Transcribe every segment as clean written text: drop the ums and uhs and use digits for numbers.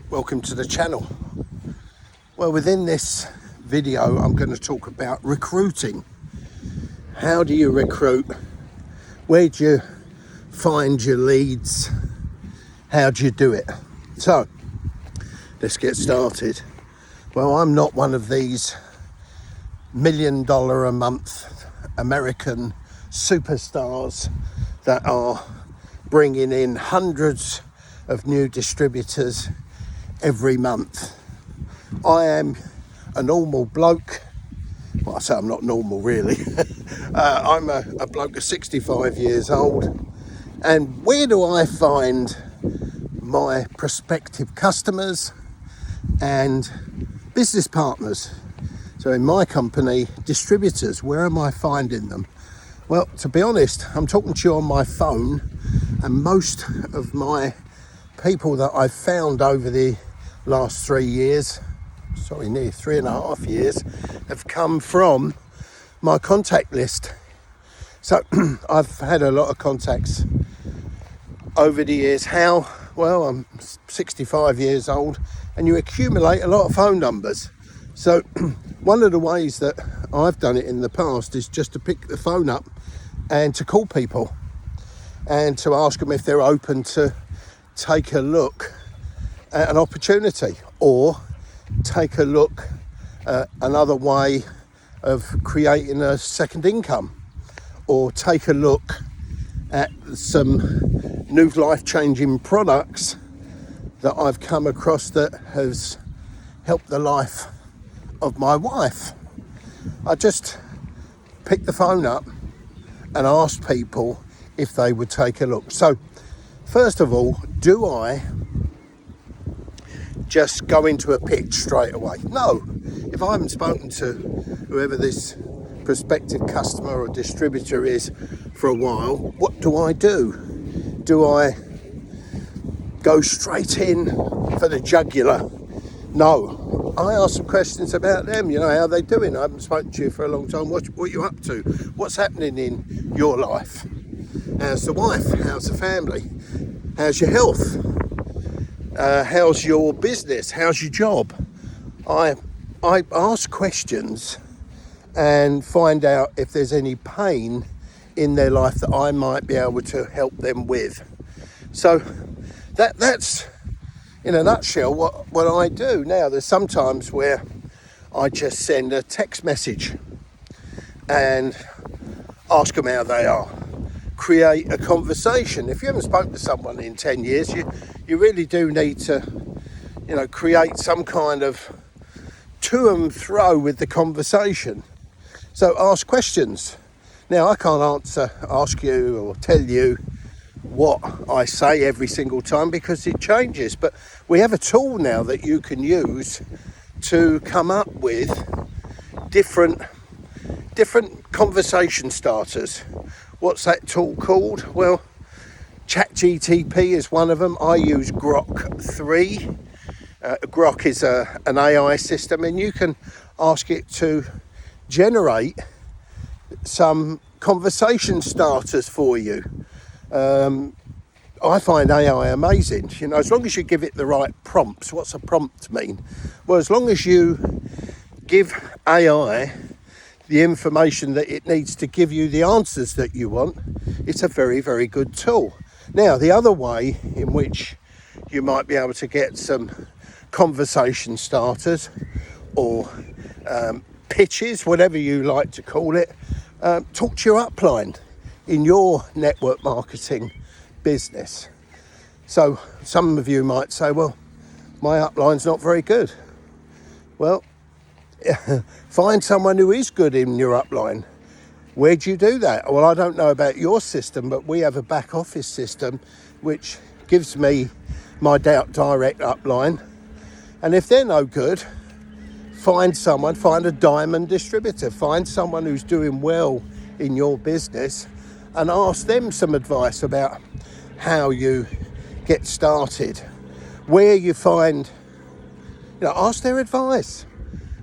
Welcome to the channel. Well, within this video I'm going to talk about recruiting. How do you recruit? Where do you find your leads? How do you do it? So let's get started. Well, I'm not one of these $1 million a month American superstars that are bringing in hundreds of new distributors every month. I am a normal bloke. Well, I say I'm not normal really. I'm a bloke of 65 years old. And where do I find my prospective customers and business partners? So in my company, distributors, where am I finding them? Well, to be honest, I'm talking to you on my phone, and most of my people that I've found over the last 3 years, nearly 3.5 years, have come from my contact list. So I've had a lot of contacts over the years. How? Well, I'm 65 years old, and you accumulate a lot of phone numbers. So one of the ways that I've done it in the past is just to pick the phone up and to call people and to ask them if they're open to take a look at an opportunity, or take a look at another way of creating a second income, or take a look at some new life-changing products that I've come across that has helped the life of my wife. I just pick the phone up and ask people if they would take a look. So first of all, do I just go into a pitch straight away? No. If I haven't spoken to whoever this prospective customer or distributor is for a while, what do? Do I go straight in for the jugular? No. I ask some questions about them. How are they doing? I haven't spoken to you for a long time. What are you up to? What's happening in your life? How's the wife? How's the family? How's your health? How's your business? How's your job? I ask questions and find out if there's any pain in their life that I might be able to help them with. So that's in a nutshell what I do. Now, there's sometimes where I just send a text message and ask them how they are. Create a conversation. If you haven't spoken to someone in 10 years, you really do need to, create some kind of to and fro with the conversation. So ask questions. Now, I can't ask you or tell you what I say every single time because it changes, but we have a tool now that you can use to come up with different conversation starters. What's that tool called? Well, ChatGTP is one of them. I use Grok 3. Grok is an AI system, and you can ask it to generate some conversation starters for you. I find AI amazing. As long as you give it the right prompts. What's a prompt mean? Well, as long as you give AI the information that it needs to give you the answers that you want, it's a very, very good tool. Now, the other way in which you might be able to get some conversation starters or pitches, whatever you like to call it, talk to your upline in your network marketing business. So some of you might say, well, my upline's not very good. Well, find someone who is good in your upline. Where do you do that? Well, I don't know about your system, but we have a back office system which gives me my direct upline. And if they're no good, find a diamond distributor, find someone who's doing well in your business and ask them some advice about how you get started, where you find, ask their advice.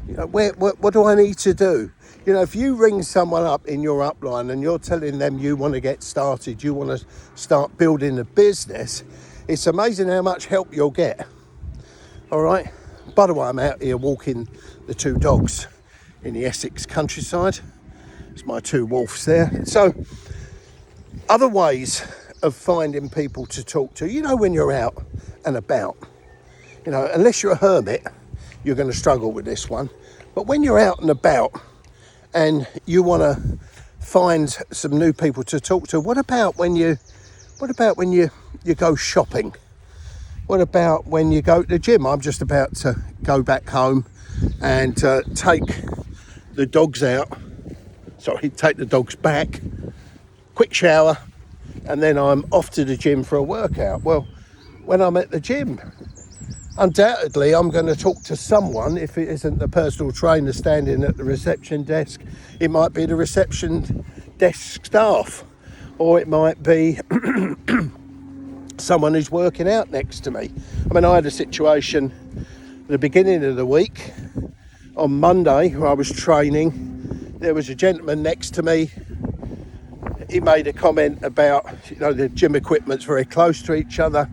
What do I need to do? If you ring someone up in your upline and you're telling them you want to get started, you want to start building a business, it's amazing how much help you'll get. All right. By the way, I'm out here walking the two dogs in the Essex countryside. It's my two wolves there. So, other ways of finding people to talk to. You know, when you're out and about, you know, unless you're a hermit, you're going to struggle with this one. But when you're out and about and you want to find some new people to talk to, what about when you go shopping? What about when you go to the gym? I'm just about to go back home and take the dogs back, quick shower, and then I'm off to the gym for a workout. Well, when I'm at the gym, undoubtedly I'm going to talk to someone. If it isn't the personal trainer standing at the reception desk, it might be the reception desk staff, or it might be someone who's working out next to me. I mean, I had a situation at the beginning of the week on Monday where I was training. There was a gentleman next to me. He made a comment about, you know, the gym equipment's very close to each other,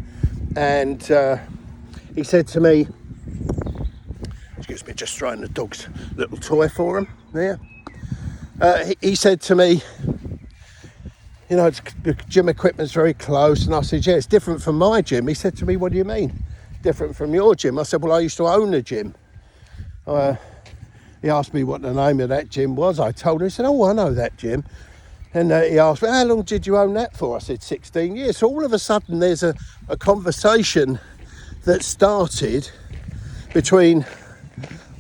and he said to me, excuse me, just throwing the dog's little toy for him there. He said to me, you know, the gym equipment's very close. And I said, yeah, it's different from my gym. He said to me, what do you mean? Different from your gym? I said, well, I used to own a gym. He asked me what the name of that gym was. I told him. He said, oh, I know that gym. And he asked me, how long did you own that for? I said, 16 years. So all of a sudden, there's a conversation that started between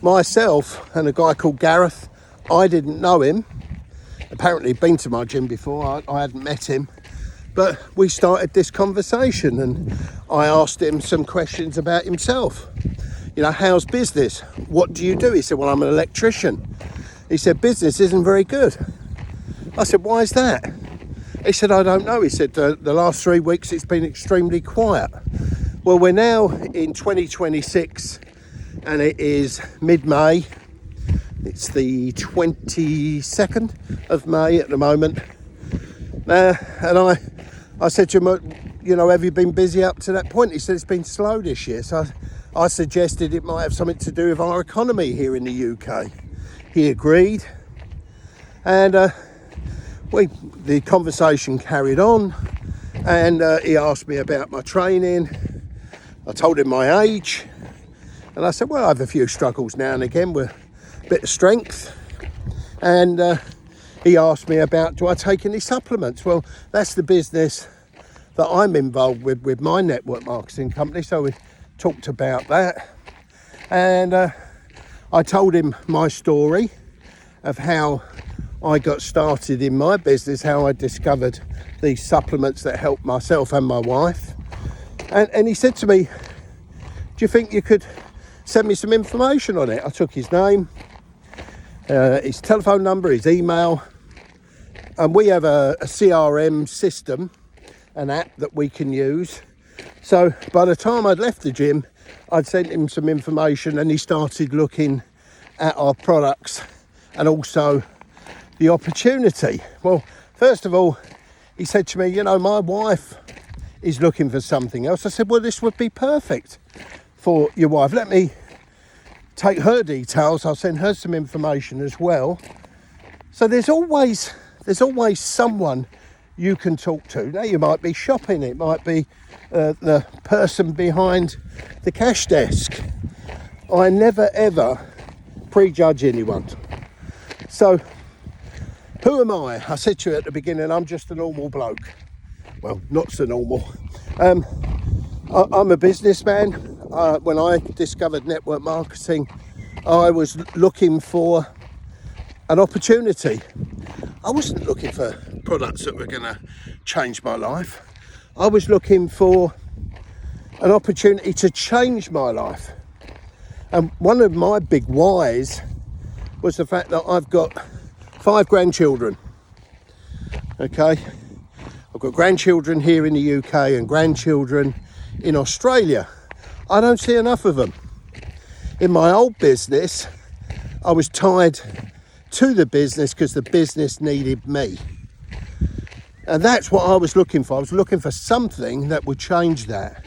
myself and a guy called Gareth. I didn't know him. Apparently he'd been to my gym before. I hadn't met him, but we started this conversation, and I asked him some questions about himself. You know, how's business? What do you do? He said, well, I'm an electrician. He said, business isn't very good. I said, why is that? He said, I don't know. He said, the last 3 weeks it's been extremely quiet. Well, we're now in 2026 and it is mid-May. It's the 22nd of May at the moment. And I said to him, you know, have you been busy up to that point? He said it's been slow this year. So I suggested it might have something to do with our economy here in the UK. He agreed. And the conversation carried on. And he asked me about my training. I told him my age. And I said, well, I have a few struggles now and again with bit of strength. And he asked me about, do I take any supplements? Well, that's the business that I'm involved with my network marketing company. So we talked about that, and I told him my story of how I got started in my business, how I discovered these supplements that helped myself and my wife. And he said to me, do you think you could send me some information on it? I took his name, his telephone number, his email, and we have a CRM system, an app that we can use. So by the time I'd left the gym, I'd sent him some information, and he started looking at our products and also the opportunity. Well, first of all, he said to me, you know, my wife is looking for something else. I said, well, this would be perfect for your wife. Let me take her details. I'll send her some information as well. So there's always someone you can talk to. Now, you might be shopping. It might be the person behind the cash desk. I never, ever prejudge anyone. So who am I? I said to you at the beginning, I'm just a normal bloke. Well, not so normal. I'm a businessman. When I discovered network marketing, I was looking for an opportunity. I wasn't looking for products that were going to change my life. I was looking for an opportunity to change my life. And one of my big whys was the fact that I've got 5 grandchildren. Okay, I've got grandchildren here in the UK and grandchildren in Australia. I don't see enough of them. In my old business, I was tied to the business because the business needed me. And that's what I was looking for. I was looking for something that would change that.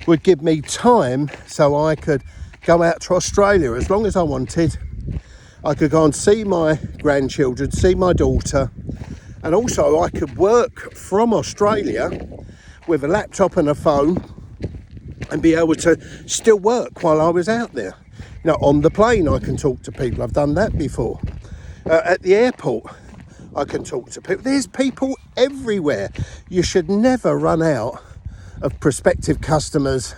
would give me time so I could go out to Australia as long as I wanted. I could go and see my grandchildren, see my daughter, and also I could work from Australia with a laptop and a phone and be able to still work while I was out there. You know, on the plane I can talk to people. I've done that before. At the airport I can talk to people. There's people everywhere. You should never run out of prospective customers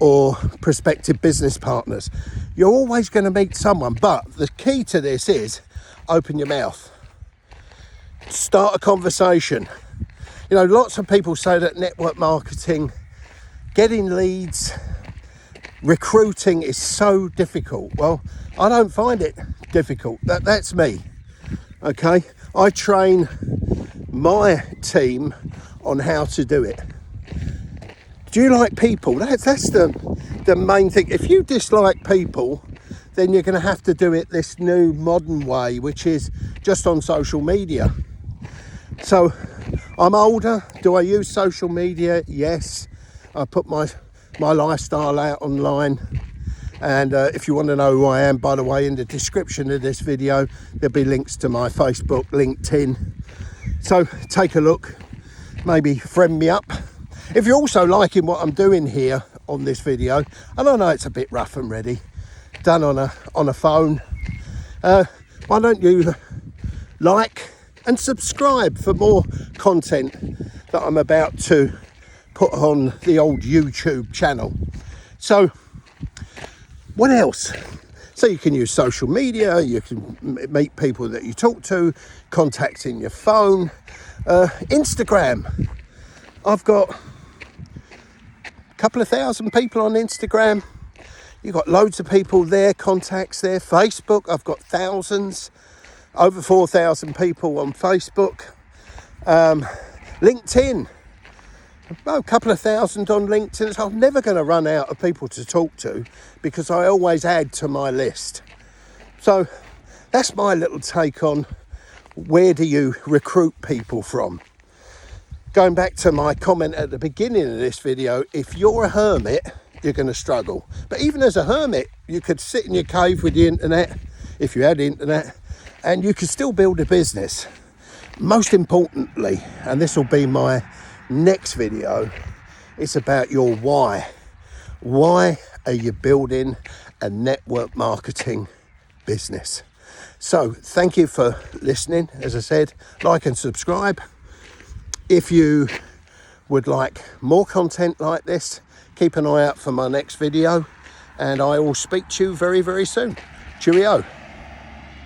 or prospective business partners. You're always going to meet someone, but the key to this is open your mouth. Start a conversation. You know, lots of people say that network marketing, getting leads, recruiting is so difficult. Well, I don't find it difficult. That's me. Okay, I train my team on how to do it. Do you like people? That's the main thing. If you dislike people, then you're going to have to do it this new modern way, which is just on social media. So I'm older. Do I use social media? Yes. I put my lifestyle out online. And if you want to know who I am, by the way, in the description of this video, there'll be links to my Facebook, LinkedIn. So take a look, maybe friend me up. If you're also liking what I'm doing here on this video, and I know it's a bit rough and ready, done on a phone, why don't you like and subscribe for more content that I'm about to put on the old YouTube channel. So what else? So you can use social media, you can meet people that you talk to, contacting your phone, Instagram. I've got a couple of thousand people on Instagram. You've got loads of people there, contacts there. Facebook, I've got thousands, over 4,000 people on Facebook. LinkedIn, a couple of thousand on LinkedIn. So I'm never going to run out of people to talk to because I always add to my list. So that's my little take on where do you recruit people from. Going back to my comment at the beginning of this video, if you're a hermit, you're going to struggle. But even as a hermit, you could sit in your cave with the internet, if you had internet, and you could still build a business. Most importantly, and this will be my next video, it's about your why. Why are you building a network marketing business? So thank you for listening. As I said, like and subscribe. If you would like more content like this, keep an eye out for my next video, and I will speak to you very, very soon. Cheerio.